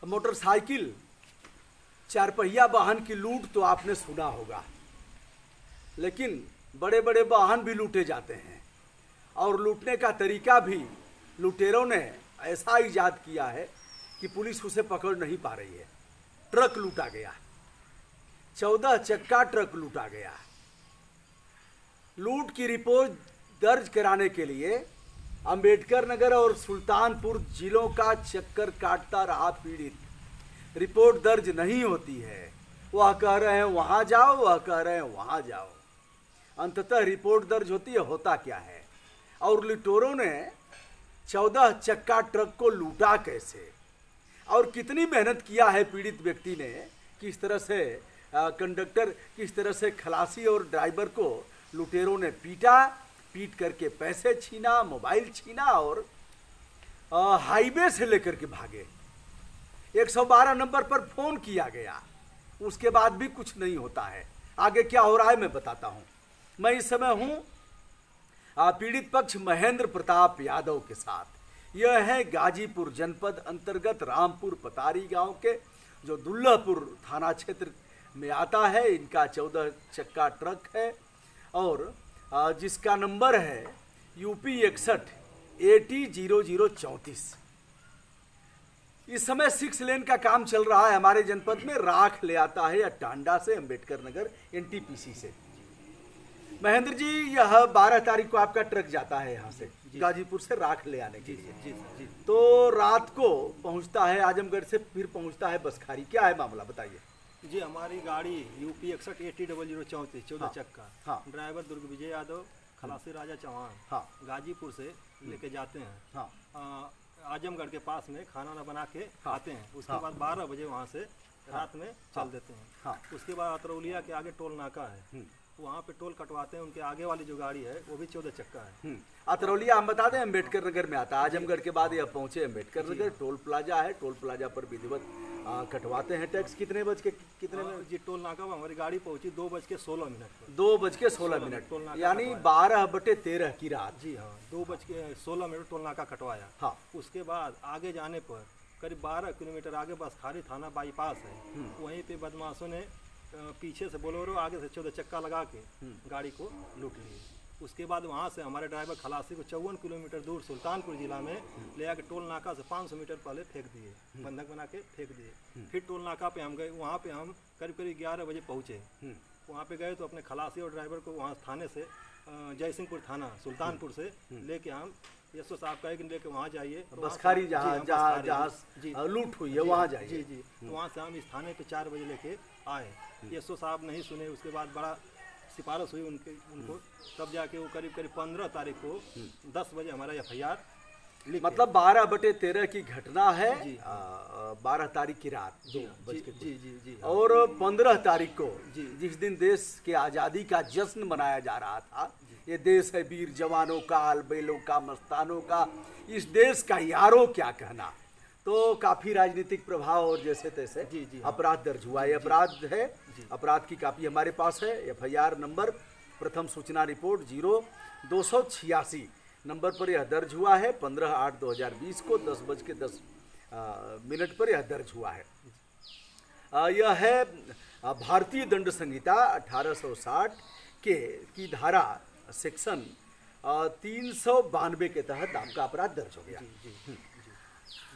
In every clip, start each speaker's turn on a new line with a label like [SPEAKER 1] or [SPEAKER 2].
[SPEAKER 1] Motorcycle, चारपहिया वाहन की लूट तो आपने सुना होगा, लेकिन बड़े बड़े वाहन भी लूटे जाते हैं और लूटने का तरीका भी लुटेरों ने ऐसा ईजाद किया है कि पुलिस उसे पकड़ नहीं पा रही है। ट्रक लूटा गया, 14 चक्का ट्रक लूटा गया। लूट की रिपोर्ट दर्ज कराने के लिए अंबेडकर नगर और सुल्तानपुर जिलों का चक्कर काटता रहा पीड़ित। रिपोर्ट दर्ज नहीं होती है, वह कह रहे हैं वहां जाओ, वह कह रहे हैं वहां जाओ। अंततः रिपोर्ट दर्ज होती है, होता क्या है? और लुटेरों ने 14 चक्का ट्रक को लूटा कैसे और कितनी मेहनत किया है पीड़ित व्यक्ति ने, किस तरह से कंडक्टर, किस तरह से खलासी और ड्राइवर को लुटेरों ने पीटा, पीट करके पैसे छीना, मोबाइल छीना और हाईवे से लेकर के भागे। 112 नंबर पर फोन किया गया, उसके बाद भी कुछ नहीं होता है। आगे क्या हो रहा है मैं बताता हूं। मैं इस समय हूं पीड़ित पक्ष महेंद्र प्रताप यादव के साथ। यह है गाजीपुर जनपद अंतर्गत रामपुर पतारी गांव के, जो दुल्लापुर थाना क्षेत्र में आता है। इनका 14 चक्का ट्रक है और जिसका नंबर है यूपी 61 AT0034। इस समय 6 लेन का काम चल रहा है हमारे जनपद में। राख ले आता है या टांडा से, अंबेडकर नगर NTPC से। महेंद्र जी, यह 12 तारीख को आपका ट्रक जाता है यहाँ से गाजीपुर से राख ले आने के लिए।
[SPEAKER 2] जी।
[SPEAKER 1] तो रात को पहुँचता है आजमगढ़ से, फिर पहुँचता है बसखारी। क्या है मामला बताइए।
[SPEAKER 2] जी, हमारी गाड़ी यूपी 61 AT0034 14
[SPEAKER 1] हाँ,
[SPEAKER 2] चक्का।
[SPEAKER 1] हाँ।
[SPEAKER 2] ड्राइवर दुर्ग विजय यादव, खलासी राजा चौहान,
[SPEAKER 1] हाँ।
[SPEAKER 2] गाजीपुर से लेके जाते हैं।
[SPEAKER 1] हाँ।
[SPEAKER 2] आजमगढ़ के पास में खाना वाना बना के
[SPEAKER 1] हाँ।
[SPEAKER 2] आते हैं। उसके
[SPEAKER 1] हाँ।
[SPEAKER 2] बाद 12 बजे वहाँ से रात में चल
[SPEAKER 1] हाँ।
[SPEAKER 2] देते हैं।
[SPEAKER 1] हाँ।
[SPEAKER 2] उसके बाद अतरौलिया के आगे टोल नाका है, वहाँ पे टोल कटवाते हैं। उनके आगे वाली जो गाड़ी है वो भी 14 चक्का है।
[SPEAKER 1] अतरौलिया हम बता दें अम्बेडकर नगर में आता है। आजमगढ़ के बाद यह पहुंचे अम्बेडकर नगर, टोल प्लाजा है। टोल प्लाजा पर विधिवत कटवाते हैं टैक्स। कितने बज के कितने में?
[SPEAKER 2] जी, टोल नाका में हमारी गाड़ी पहुंची 2:16 पर।
[SPEAKER 1] 2:16
[SPEAKER 2] टोल नाका
[SPEAKER 1] यानी
[SPEAKER 2] कटवाया।
[SPEAKER 1] 12/13 की रात।
[SPEAKER 2] जी हाँ, 2:16 टोल नाका कटवाया।
[SPEAKER 1] हाँ।
[SPEAKER 2] उसके बाद आगे जाने पर करीब 12 किलोमीटर आगे बसखारी थाना बाईपास है। वहीं पे बदमाशों ने पीछे से बोलेरो, आगे से 14 चक्का लगा के गाड़ी को लूट लिए। उसके बाद वहाँ से हमारे ड्राइवर खलासी को 54 किलोमीटर दूर सुल्तानपुर जिला में ले आके टोल नाका से 500 मीटर पहले फेंक दिए, बंधक बना के फेंक दिए। फिर टोल नाका पे हम गए, वहाँ पे हम करीब 11 बजे पहुँचे। वहाँ पे गए तो अपने खलासी और ड्राइवर को वहाँ थाने से जयसिंहपुर थाना सुल्तानपुर से लेके हम यशो साहब कहे कि लेके वहाँ जाइए,
[SPEAKER 1] बसखारी जहाँ लूट हुई है वहाँ जाइए।
[SPEAKER 2] जी। तो वहाँ से हम इस थाने पे 4 बजे लेके आए। यशो साहब नहीं सुने। उसके बाद बड़ा सिफारिश हुई उनको, तब जाके वो करीब 15 तारीख को 10 बजे हमारा FIR लिख,
[SPEAKER 1] मतलब 12/13 की घटना है।
[SPEAKER 2] जी।
[SPEAKER 1] 12 तारीख की रात
[SPEAKER 2] जी
[SPEAKER 1] 2
[SPEAKER 2] जी।
[SPEAKER 1] और 15 तारीख को
[SPEAKER 2] जी।
[SPEAKER 1] जिस दिन देश के आज़ादी का जश्न मनाया जा रहा था, ये देश है वीर जवानों का, अलबेलों का, मस्तानों का, इस देश का यारों क्या कहना। तो काफ़ी राजनीतिक प्रभाव और जैसे तैसे
[SPEAKER 2] जी।
[SPEAKER 1] अपराध दर्ज हुआ है। अपराध है, अपराध की कापी हमारे पास है। FIR नंबर प्रथम सूचना रिपोर्ट 0286 नंबर पर यह दर्ज हुआ है। 15/8/2020 को 10:10 पर यह दर्ज हुआ है। यह है भारतीय दंड संहिता 1860 की धारा सेक्शन 392 के तहत आपका अपराध दर्ज हो गया।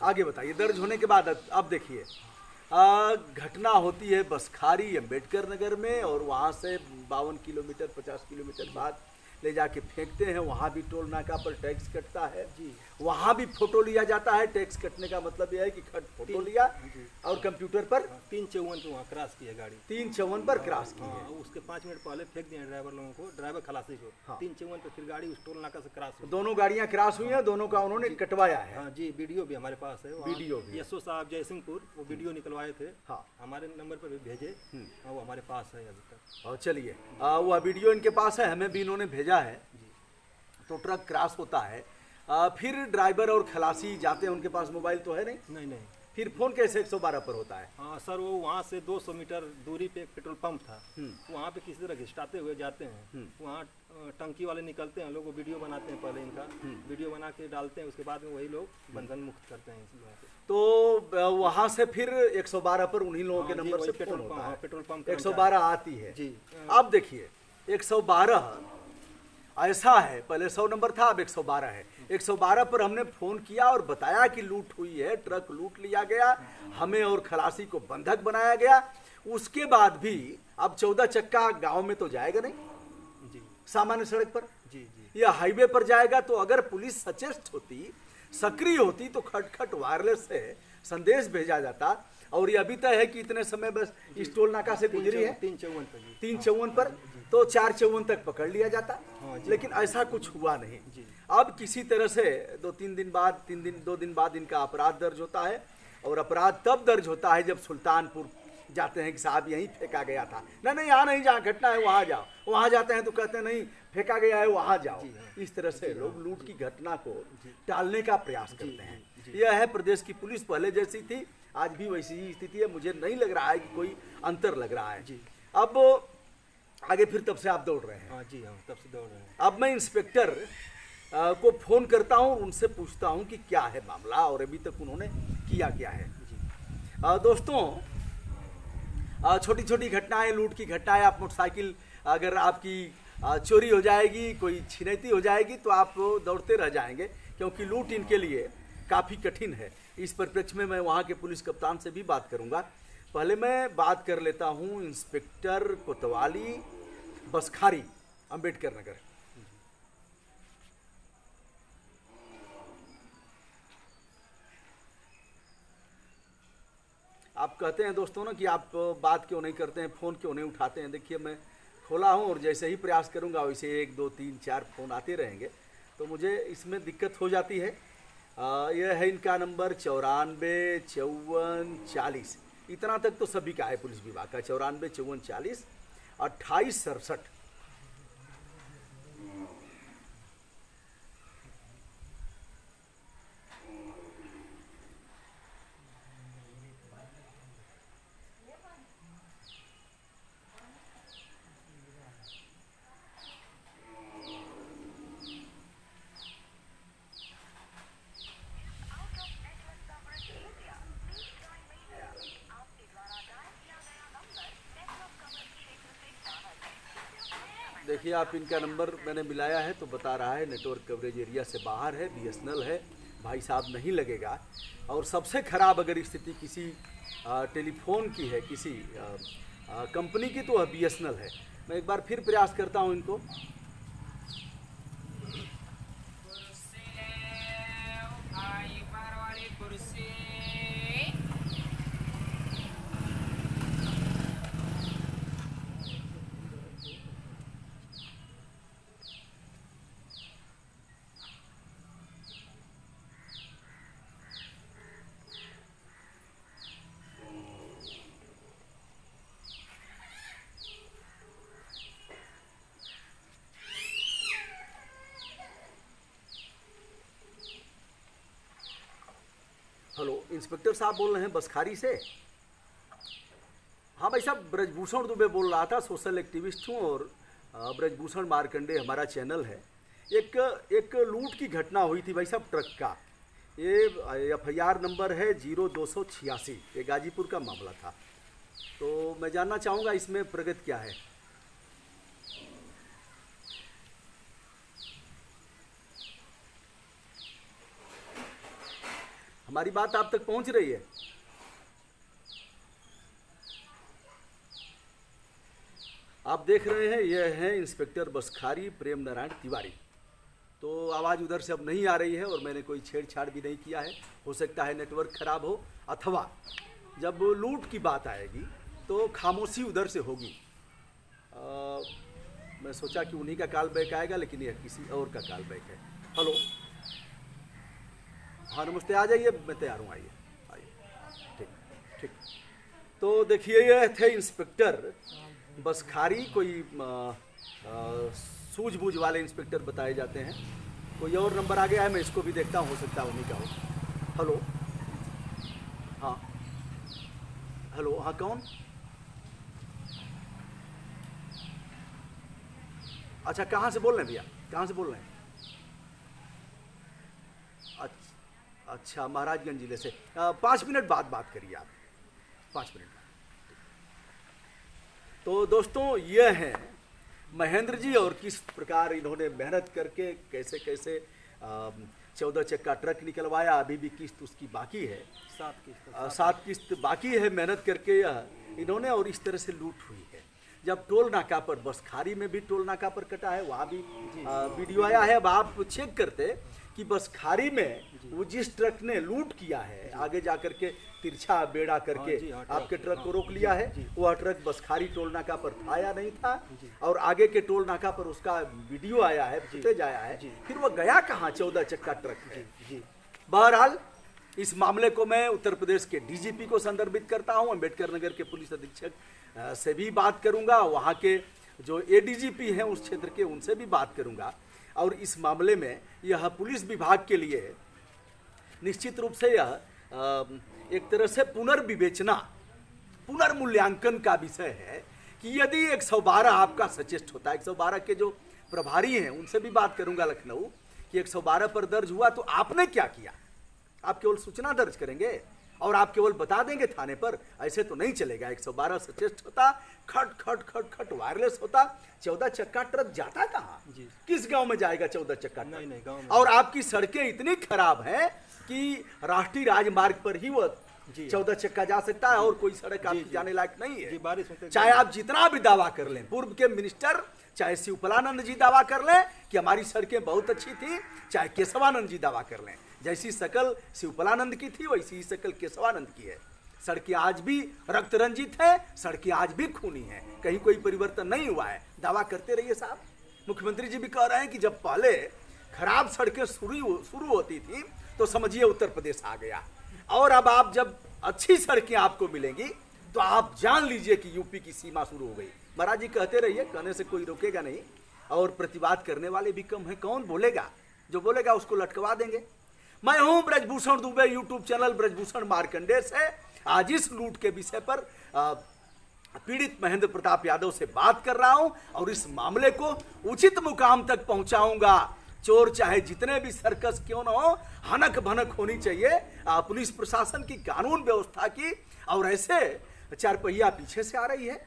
[SPEAKER 1] आगे बताइए। दर्ज होने के बाद अब देखिए, घटना होती है बसखारी अम्बेडकर नगर में और वहाँ से 52 किलोमीटर 50 किलोमीटर बाद ले जाके फेंकते हैं। वहाँ भी टोल नाका पर टैक्स कटता है।
[SPEAKER 2] जी।
[SPEAKER 1] वहाँ भी फोटो लिया जाता है। टैक्स कटने का मतलब यह है कि फोटो लिया और कंप्यूटर पर
[SPEAKER 2] 354 पे वहाँ क्रॉस किया गाड़ी।
[SPEAKER 1] 354 पर क्रॉस की है।
[SPEAKER 2] उसके 5 मिनट पहले फेंक दिए ड्राइवर लोगों को, ड्राइवर खलासी को। 354 पे फिर गाड़ी उस टोल नाका से क्रॉस हुई।
[SPEAKER 1] दोनों गाड़ियाँ क्रॉस हुई हैं, दोनों का उन्होंने कटवाया है।
[SPEAKER 2] हाँ जी, वीडियो भी हमारे पास है।
[SPEAKER 1] वीडियो भी
[SPEAKER 2] यशो साहब जयसिंहपुर वो वीडियो निकलवाए थे।
[SPEAKER 1] हाँ।
[SPEAKER 2] हमारे नंबर पर भी भेजे, वो हमारे पास है अभी तक।
[SPEAKER 1] और चलिए, वह वीडियो इनके पास है, हमें भी इन्होंने भेजा है। तो ट्रक क्रॉस होता है, फिर ड्राइवर और खलासी जाते हैं। उनके पास मोबाइल तो है नहीं। फिर फोन कैसे 112 पर होता है?
[SPEAKER 2] हाँ सर, वो वहाँ से 200 मीटर दूरी पे एक पेट्रोल पंप था। वहाँ पे किसी तरह घिसटाते हुए जाते हैं। वहाँ टंकी वाले निकलते हैं, लोग वो वीडियो बनाते हैं। पहले इनका वीडियो बना के डालते हैं, उसके बाद में वही लोग बंधन मुक्त करते हैं इस लोगों को।
[SPEAKER 1] तो वहां से फिर 112 पर उन्हीं लोगों के
[SPEAKER 2] हाँ जी,
[SPEAKER 1] नंबर
[SPEAKER 2] वही
[SPEAKER 1] से फोन होता है,
[SPEAKER 2] पेट्रोल पंप
[SPEAKER 1] 112 आती है
[SPEAKER 2] जी।
[SPEAKER 1] अब देखिए 112 ऐसा है, पहले 100 नंबर था, अब 112 है। 112 पर हमने फोन किया और बताया कि लूट हुई है, ट्रक लूट लिया गया, हमें और खलासी को बंधक बनाया गया। उसके बाद भी अब 14 चक्का गांव में तो जाएगा नहीं
[SPEAKER 2] जी
[SPEAKER 1] सामान्य सड़क पर,
[SPEAKER 2] जी जी
[SPEAKER 1] या हाईवे पर जाएगा। तो अगर पुलिस सचेष्ट होती, सक्रिय होती, तो खटखट वायरलेस से संदेश भेजा जाता। और ये अभी तय है कि इतने समय बस इस टोल नाका से गुजरी है
[SPEAKER 2] 354 पर जी।
[SPEAKER 1] 354 पर, तो 454 तक पकड़ लिया जाता,
[SPEAKER 2] हाँ जी।
[SPEAKER 1] लेकिन ऐसा कुछ हुआ नहीं।
[SPEAKER 2] जी।
[SPEAKER 1] अब किसी तरह से 2 दिन बाद इनका अपराध दर्ज होता है। और अपराध तब दर्ज होता है जब सुल्तानपुर जाते हैं कि साहब यहीं फेंका गया था, नहीं यहाँ नहीं, जहाँ घटना है वहाँ जाओ। वहाँ जाते हैं तो कहते हैं नहीं फेंका गया है वहाँ जाओ। इस तरह से लोग लूट की घटना को टालने का प्रयास करते हैं। यह है प्रदेश की पुलिस, पहले जैसी थी आज भी वैसी ही स्थिति है। मुझे नहीं लग रहा है कि कोई अंतर लग रहा है।
[SPEAKER 2] जी।
[SPEAKER 1] अब आगे फिर तब से आप दौड़ रहे हैं।
[SPEAKER 2] हाँ जी, हाँ तब से दौड़ रहे हैं।
[SPEAKER 1] अब मैं इंस्पेक्टर को फोन करता हूँ, उनसे पूछता हूँ कि क्या है मामला और अभी तक उन्होंने किया क्या है। दोस्तों, छोटी छोटी घटनाएं, लूट की घटनाएं, आप मोटरसाइकिल अगर आपकी चोरी हो जाएगी, कोई छिनैती हो जाएगी तो आप दौड़ते रह जाएंगे, क्योंकि लूट इनके लिए काफ़ी कठिन है। इस परिप्रेक्ष्य में मैं वहाँ के पुलिस कप्तान से भी बात करूँगा। पहले मैं बात कर लेता हूँ इंस्पेक्टर कोतवाली बसखारी, अंबेडकर नगर। आप कहते हैं दोस्तों ना कि आप बात क्यों नहीं करते हैं, फ़ोन क्यों नहीं उठाते हैं। देखिए मैं खोला हूँ और जैसे ही प्रयास करूँगा वैसे 1 2 3 4 फ़ोन आते रहेंगे, तो मुझे इसमें दिक्कत हो जाती है। यह है इनका नंबर 94 54 40, इतना तक तो सभी का है पुलिस विभाग का, 94 54 40 28 67। देखिए आप इनका नंबर मैंने मिलाया है तो बता रहा है नेटवर्क कवरेज एरिया से बाहर है, बीएसएनएल है, भाई साहब नहीं लगेगा। और सबसे ख़राब अगर स्थिति किसी टेलीफोन की है, किसी कंपनी की, तो वह बीएसएनएल है। मैं एक बार फिर प्रयास करता हूं इनको। हेलो, इंस्पेक्टर साहब बोल रहे हैं बसखारी से? हाँ भाई साहब, ब्रजभूषण दुबे बोल रहा था, सोशल एक्टिविस्ट हूँ और ब्रजभूषण मार्कंडे हमारा चैनल है। एक लूट की घटना हुई थी भाई साहब ट्रक का। ये एफआईआर नंबर है 0286, ये गाजीपुर का मामला था। तो मैं जानना चाहूँगा इसमें प्रगति क्या है। हमारी बात आप तक पहुंच रही है? आप देख रहे हैं, यह है इंस्पेक्टर बसखारी प्रेम नारायण तिवारी। तो आवाज़ उधर से अब नहीं आ रही है और मैंने कोई छेड़छाड़ भी नहीं किया है। हो सकता है नेटवर्क खराब हो, अथवा जब लूट की बात आएगी तो खामोशी उधर से होगी। मैं सोचा कि उन्हीं का कॉल बैक आएगा, लेकिन यह किसी और का कॉल बैक है। हेलो, हाँ नमस्ते, आ जाइए, मैं तैयार हूँ, आइए आइए। ठीक ठीक। तो देखिए, ये थे इंस्पेक्टर बसखारी, कोई सूझबूझ वाले इंस्पेक्टर बताए जाते हैं। कोई और नंबर आ गया है, मैं इसको भी देखता हूँ, हो सकता है उन्हीं का हो। हेलो, हाँ हेलो, हाँ कौन? अच्छा, कहाँ से बोल रहे हैं भैया, कहाँ से बोल रहे हैं? अच्छा, महाराजगंज जिले से। 5 मिनट बाद बात करिए आप, 5 मिनट बाद। तो दोस्तों ये हैं महेंद्र जी, और किस प्रकार इन्होंने मेहनत करके कैसे कैसे 14 चक्का ट्रक निकलवाया। अभी भी किस्त उसकी बाकी है, 7 किस्त बाकी है मेहनत करके यह इन्होंने, और इस तरह से लूट हुई है। जब टोल नाका पर, बसखारी में भी टोल नाका पर कटा है, वहाँ भी वीडियो आया है। अब आप चेक करते कि बसखारी में वो जिस ट्रक ने लूट किया है, आगे जा करके तिरछा बेड़ा करके आपके ट्रक को रोक लिया है, वह ट्रक बसखारी टोल नाका पर था या नहीं था, और आगे के टोल नाका पर उसका वीडियो आया है, फुटेज आया है, फिर वह गया कहाँ 14 चक्का ट्रक है। बहरहाल इस मामले को मैं उत्तर प्रदेश के डीजीपी को संदर्भित करता हूं, अंबेडकर नगर के पुलिस अधीक्षक से भी बात करूंगा, वहां के जो एडीजीपी हैं उस क्षेत्र के, उनसे भी बात करूंगा। और इस मामले में यह पुलिस विभाग के लिए निश्चित रूप से यह एक तरह से पुनर्विवेचना, पुनर्मूल्यांकन का विषय है कि यदि 112 आपका सचेष्ट होता है, 112 के जो प्रभारी हैं उनसे भी बात करूंगा लखनऊ, कि 112 पर दर्ज हुआ तो आपने क्या किया। आप केवल सूचना दर्ज करेंगे और आप केवल बता देंगे थाने पर, ऐसे तो नहीं चलेगा। 112 सचेष्ट होता, खट खट खट खट वायरलेस होता। 14 चक्का ट्रक जाता कहाँ, किस गांव में जाएगा 14 चक्का ट्रक?
[SPEAKER 2] नहीं गांव में।
[SPEAKER 1] और आपकी सड़कें इतनी खराब हैं कि राष्ट्रीय राजमार्ग पर ही वह 14 चक्का जा सकता है, और कोई सड़क आपकी जाने लायक नहीं है।
[SPEAKER 2] बारिश में
[SPEAKER 1] चाहे आप जितना भी दावा कर लें, पूर्व के मिनिस्टर चाहे शिवपालानंद जी दावा कर लें कि हमारी सड़कें बहुत अच्छी थी, चाहे केशवानंद जी दावा कर लें, जैसी शकल शिवपालानंद की थी वैसी ही शकल केशवानंद की है। सड़कें आज भी रक्त रंजित है, सड़कें आज भी खूनी है, कहीं कोई परिवर्तन नहीं हुआ है। दावा करते रहिए साहब। मुख्यमंत्री जी भी कह रहे हैं कि जब पहले खराब सड़कें शुरू होती थी तो समझिए उत्तर प्रदेश आ गया, और अब आप जब अच्छी सड़कें आपको मिलेंगी तो आप जान लीजिए कि यूपी की सीमा शुरू हो गई। महाराज जी कहते रहिए, कहने से कोई रोकेगा नहीं, और प्रतिवाद करने वाले भी कम है। कौन बोलेगा? जो बोलेगा उसको लटकवा देंगे। मैं हूं ब्रजभूषण दुबे, यूट्यूब चैनल ब्रजभूषण मार्कंडेय से आज इस लूट के विषय पर पीड़ित महेंद्र प्रताप यादव से बात कर रहा हूं, और इस मामले को उचित मुकाम तक पहुंचाऊंगा। चोर चाहे जितने भी सर्कस क्यों न हो, हनक भनक होनी चाहिए पुलिस प्रशासन की, कानून व्यवस्था की। और ऐसे 4 पहिया पीछे से आ रही है,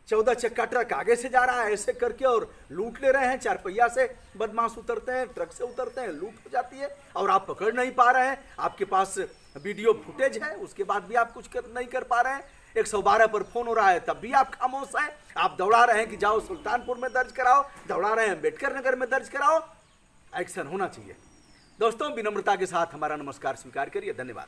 [SPEAKER 1] 14 चक्का ट्रक आगे से जा रहा है, ऐसे करके और लूट ले रहे हैं। 4 पहिया से बदमाश उतरते हैं, ट्रक से उतरते हैं, लूट हो जाती है, और आप पकड़ नहीं पा रहे हैं। आपके पास वीडियो फुटेज है, उसके बाद भी आप कुछ नहीं कर पा रहे हैं। 112 पर फोन हो रहा है तब भी आप खामोश हैं। आप दौड़ा रहे हैं कि जाओ सुल्तानपुर में दर्ज कराओ, दौड़ा रहे हैं अंबेडकर नगर में दर्ज कराओ। एक्शन होना चाहिए। दोस्तों, विनम्रता के साथ हमारा नमस्कार स्वीकार करिए। धन्यवाद।